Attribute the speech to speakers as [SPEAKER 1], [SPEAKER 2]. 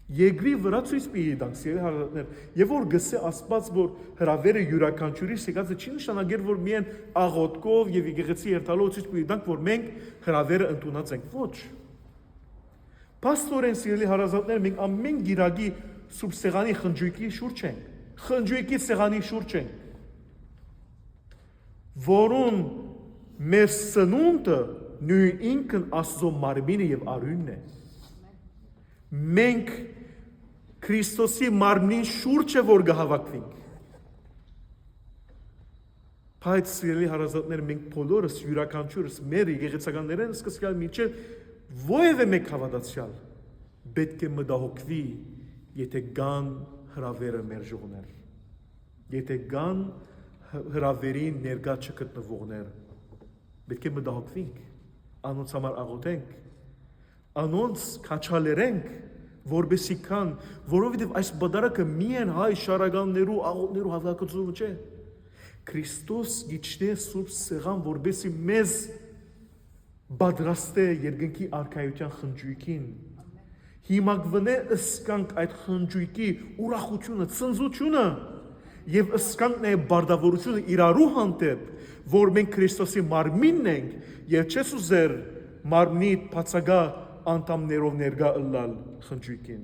[SPEAKER 1] Երկրի վրա ցույց պիտի տանք սիրելի հարազատներ, եւ որ գսե Աստված որ հրավերը յուրաքանչյուրի եկածը չի նշանակեր որ միայն աղոթքով եւ եկեղեցի երթալով ցույց պիտի տանք որ մենք հրավերը ընդունած ենք, ոչ։ Պաստորեն սիրելի հարազատներ, մենք ամեն գիրագի սուրբ սեղանի խնջույքի շուրջ ենք, խնջույքի սեղանի շուրջ ենք, որուն մեր սնունդը նույն ինքն Աստծո մարմինը եւ արյունն է։ Մենք Քրիստոսի մարմնին շուրջ է որ գահավաքվենք։ Բայց սիրելի հարազատներ, մենք բոլորս յուրաքանչյուրս մեր եկեղեցականներն սկսյալ միջև ովևէ մեկ հավատացյալ պետք է մտահոգվի, եթե կան հրավերը մեր ժողովներ, եթե կան հրավերի ներկա չգտնվողներ, պետք է մտահոգվենք, անոնց համար աղոթենք, անոնց քաչալերենք, որբեսի կան, որովհետև այս բադարակը միայն հայ շարականներու աղոթներու հավաքածու չէ։ Քրիստոս գիչնե սուրբ սեղան, որբեսի մեզ պատրաստ է երկնքի արքայության խնջույքին։ Հիմա գվնե ըսկանք այդ խնջույքի ուրախությունը, ցնծությունը եւ ըսկանք նաեւ բարդավորությունը իրարու հանդեպ, որ մենք Քրիստոսի մարմինն ենք եւ չես ուզեր մարմնի բացակա անդամներով ներկա ըլլալ խնջույքին։